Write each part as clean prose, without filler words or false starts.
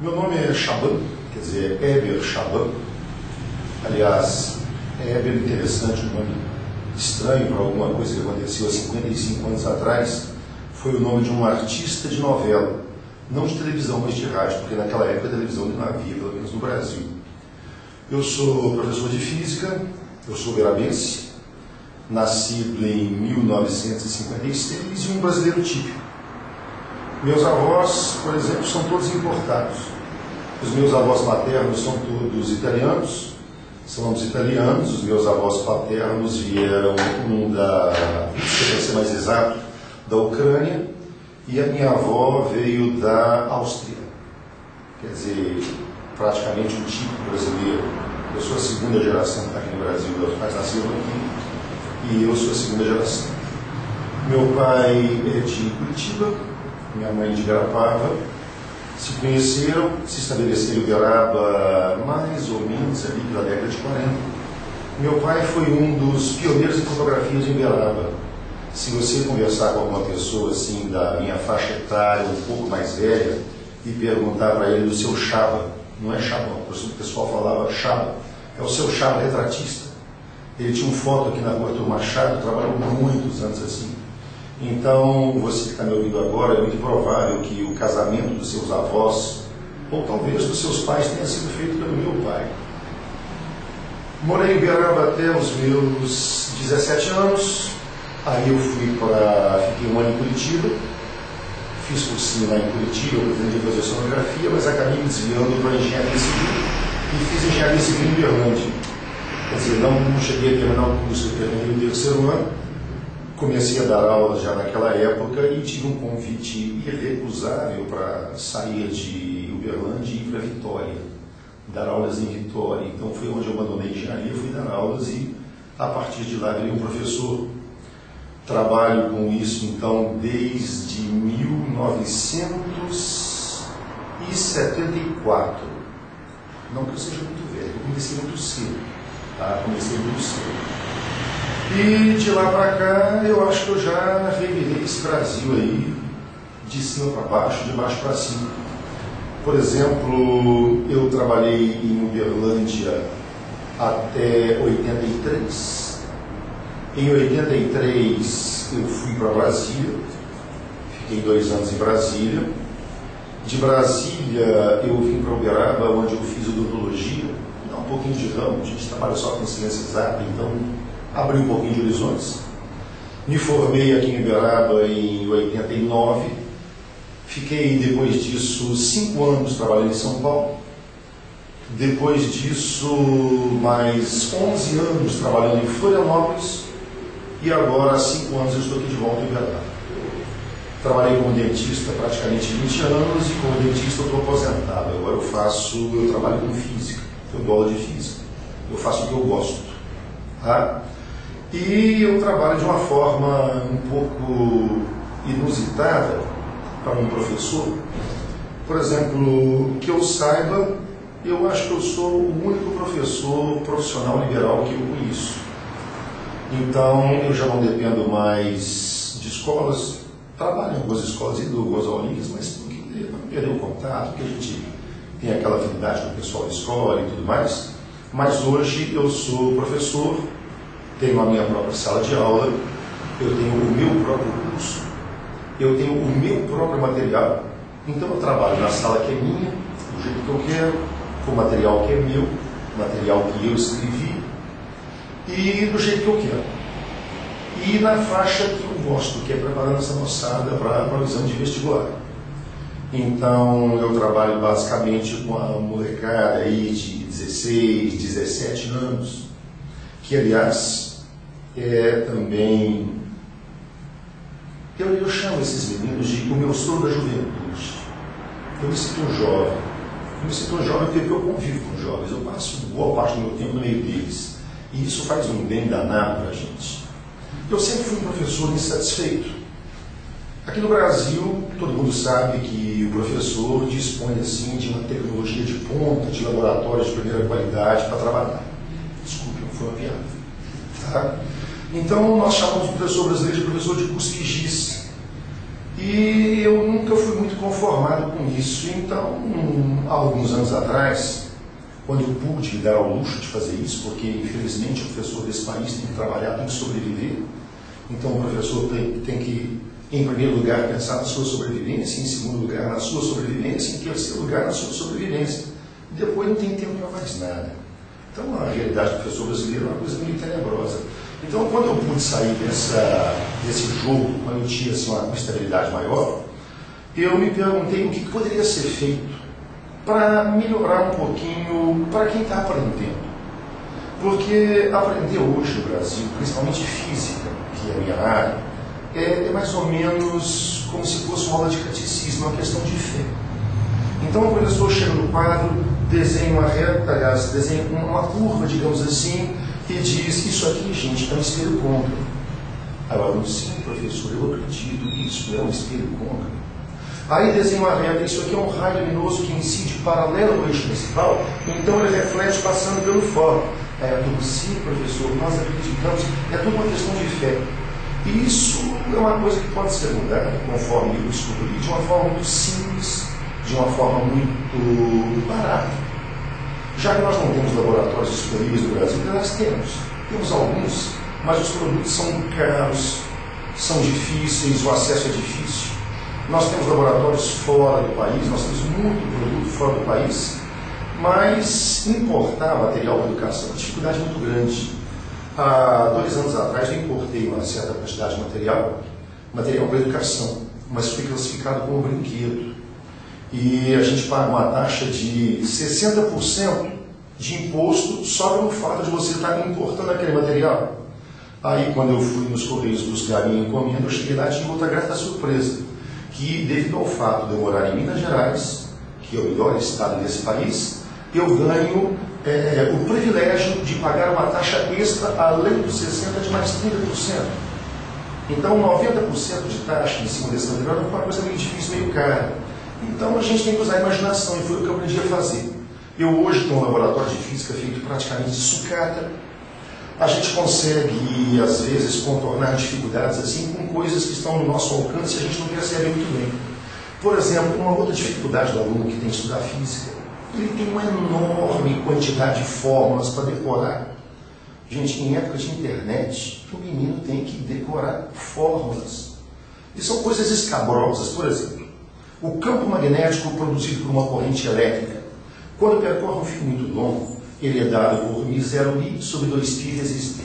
Meu nome é Chaban, quer dizer, Heber Chaban. Aliás, é Heber interessante, um nome estranho para alguma coisa que aconteceu há 55 anos atrás. Foi o nome de um artista de novela, não de televisão, mas de rádio, porque naquela época a televisão não havia, pelo menos no Brasil. Eu sou professor de física, eu sou uberabense, nascido em 1956 e um brasileiro típico. Meus avós, por exemplo, são todos importados. Os meus avós maternos são todos italianos, são ambos italianos. Os meus avós paternos vieram, para ser mais exato, da Ucrânia, e a minha avó veio da Áustria. Quer dizer, praticamente um típico brasileiro. Eu sou a segunda geração que está aqui no Brasil, meus pais nasceram aqui, e eu sou a segunda geração. Meu pai é de Curitiba, minha mãe de Garapava. Se conheceram, se estabeleceram em Uberaba mais ou menos ali pela década de 40. Meu pai foi um dos pioneiros em fotografia de Uberaba. Se você conversar com alguma pessoa assim da minha faixa etária, um pouco mais velha, e perguntar para ele do seu Chaba, não é Chabão, o pessoal falava Chaba, é o seu Chaba retratista. Ele tinha um foto aqui na rua Arthur Machado, trabalhou muitos anos assim. Então, você que está me ouvindo agora, é muito provável que o casamento dos seus avós, ou talvez dos seus pais, tenha sido feito pelo meu pai. Morei em Uberaba até os meus 17 anos, aí eu fiquei um ano em Curitiba, fiz cursinho lá em Curitiba, eu pretendia fazer sonografia, mas acabei me desviando para engenharia civil e fiz engenharia civil em Uberlândia. Quer dizer, não cheguei a terminar o curso, eu terminei o 3º ano. Comecei a dar aulas já naquela época e tive um convite irrecusável para sair de Uberlândia e ir para Vitória, dar aulas em Vitória. Então foi onde eu abandonei a engenharia, fui dar aulas e a partir de lá virei um professor. Trabalho com isso então desde 1974. Não que eu seja muito velho, eu comecei muito cedo. Comecei muito cedo. E de lá para cá, eu acho que eu já revirei esse Brasil aí, de cima para baixo, de baixo para cima. Por exemplo, eu trabalhei em Uberlândia até 83. Em 83, eu fui para Brasília, fiquei 2 anos em Brasília. De Brasília, eu vim para Uberaba, onde eu fiz odontologia, dá um pouquinho de ramo, a gente trabalha só com ciência exata, então abri um pouquinho de horizontes. Me formei aqui em Uberaba em 89. Fiquei, depois disso, 5 anos trabalhando em São Paulo. Depois disso, mais 11 anos trabalhando em Florianópolis. E agora, há 5 anos, eu estou aqui de volta em Uberaba. Trabalhei como dentista praticamente 20 anos e como dentista eu estou aposentado. Agora eu trabalho com física. Eu dou aula de física. Eu faço o que eu gosto. E eu trabalho de uma forma um pouco inusitada para um professor. Por exemplo, que eu saiba, eu acho que eu sou o único professor profissional liberal que eu conheço. Então, eu já não dependo mais de escolas. Trabalho em algumas escolas e dou algumas aulinhas, mas porque não perder o contato, porque a gente tem aquela afinidade com o pessoal da escola e tudo mais. Mas hoje eu sou professor, tenho a minha própria sala de aula, eu tenho o meu próprio curso, eu tenho o meu próprio material. Então eu trabalho na sala que é minha, do jeito que eu quero, com o material que é meu, material que eu escrevi, e do jeito que eu quero. E na faixa que eu gosto, que é preparando essa moçada para o exame de vestibular. Então eu trabalho basicamente com a molecada aí de 16, 17 anos, que aliás é também, eu chamo esses meninos de o meu sonho da juventude. Eu me sinto um jovem. Eu me sinto um jovem porque eu convivo com jovens, eu passo boa parte do meu tempo no meio deles. E isso faz um bem danado para a gente. Eu sempre fui um professor insatisfeito. Aqui no Brasil, todo mundo sabe que o professor dispõe assim, de uma tecnologia de ponta, de laboratórios de primeira qualidade para trabalhar. Desculpe, não foi uma piada. Então, nós chamamos o professor brasileiro de professor de cusquigice. E eu nunca fui muito conformado com isso. Então, há alguns anos atrás, quando eu pude me dar ao luxo de fazer isso, porque infelizmente o professor desse país tem que trabalhar, tem que sobreviver, então o professor tem que, em primeiro lugar, pensar na sua sobrevivência, em segundo lugar, na sua sobrevivência, em terceiro lugar, na sua sobrevivência. E depois não tem tempo para mais nada. Então, a realidade do professor brasileiro é uma coisa meio tenebrosa. Então, quando eu pude sair desse jogo, quando eu tinha assim, uma estabilidade maior, eu me perguntei o que poderia ser feito para melhorar um pouquinho para quem está aprendendo. Porque aprender hoje no Brasil, principalmente física, que é a minha área, é mais ou menos como se fosse uma aula de catecismo, uma questão de fé. Então o professor chega no quadro, desenha uma reta, aliás, desenha uma curva, digamos assim, e diz, isso aqui, gente, é um espelho côncavo. Aí o aluno, sim, professor, eu acredito, isso é um espelho côncavo. Aí desenha uma reta, isso aqui é um raio luminoso que incide paralelo ao eixo principal, então ele reflete passando pelo fórum. Aí a turma, sim, professor, nós acreditamos, é tudo uma questão de fé. E isso é uma coisa que pode ser mudada, conforme eu descobri, de uma forma muito simples, de uma forma muito barata. Já que nós não temos laboratórios disponíveis no Brasil, nós temos alguns, mas os produtos são caros, são difíceis, o acesso é difícil. Nós temos laboratórios fora do país, nós temos muito produto fora do país, mas importar material para educação é uma dificuldade muito grande. Há 2 anos atrás eu importei uma certa quantidade de material para educação, mas foi classificado como brinquedo. E a gente paga uma taxa de 60% de imposto só pelo fato de você estar importando aquele material. Aí, quando eu fui nos Correios buscar a minha encomenda, eu cheguei lá e tive outra grata surpresa, que devido ao fato de eu morar em Minas Gerais, que é o melhor estado desse país, eu ganho o privilégio de pagar uma taxa extra além dos 60% de mais 30%. Então, 90% de taxa em cima desse material é uma coisa meio difícil, meio cara. Então, a gente tem que usar a imaginação, e foi o que eu aprendi a fazer. Eu hoje tenho um laboratório de física feito praticamente de sucata. A gente consegue, às vezes, contornar dificuldades assim com coisas que estão no nosso alcance e a gente não percebe muito bem. Por exemplo, uma outra dificuldade do aluno que tem que estudar física, ele tem uma enorme quantidade de fórmulas para decorar. Gente, em época de internet, o menino tem que decorar fórmulas. E são coisas escabrosas. Por exemplo, o campo magnético produzido por uma corrente elétrica, quando percorre um fio muito longo, ele é dado por μ0i sobre 2π vezes t.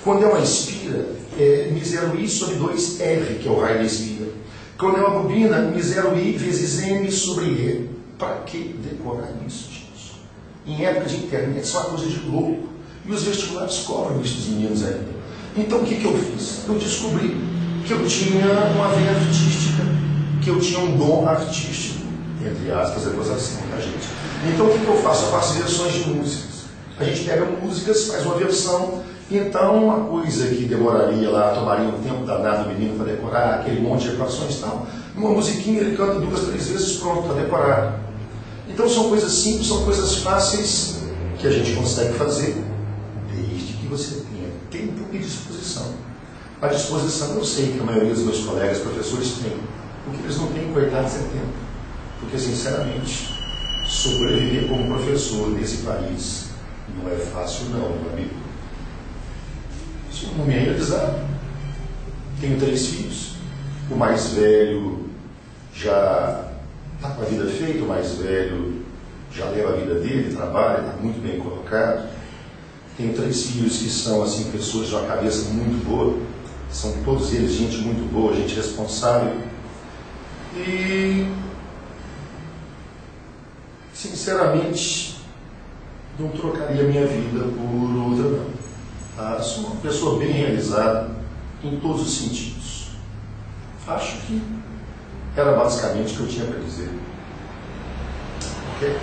Quando é uma espira, é μ0i sobre 2r, que é o raio da espira. Quando é uma bobina, μ0i vezes m sobre e. Para que decorar isso, gente? Em época de internet, isso é uma coisa de louco. E os vestibulares cobram isso dos meninos ainda. Então, o que eu fiz? Eu descobri que eu tinha uma veia artística, que eu tinha um dom artístico, entre aspas, é coisa assim, tá, gente? Então, o que eu faço? Eu faço versões de músicas. A gente pega músicas, faz uma versão, então uma coisa que demoraria lá, tomaria um tempo danado do menino para decorar, aquele monte de equações e tal, uma musiquinha ele canta 2, 3 vezes, pronto, está decorado. Então são coisas simples, são coisas fáceis que a gente consegue fazer, desde que você tenha tempo e disposição. A disposição eu sei que a maioria dos meus colegas professores têm, o que eles não têm, coitados, é tempo. Porque, sinceramente, sobreviver como professor nesse país não é fácil não, meu amigo. Isso não me é realizado. Tenho 3 filhos, o mais velho já está com a vida feita, o mais velho já leva a vida dele, trabalha, está muito bem colocado. Tenho 3 filhos que são assim, pessoas de uma cabeça muito boa, são todos eles gente muito boa, gente responsável. E, sinceramente, não trocaria minha vida por outra, não. Sou uma pessoa bem realizada em todos os sentidos. Acho que era basicamente o que eu tinha para dizer. Ok?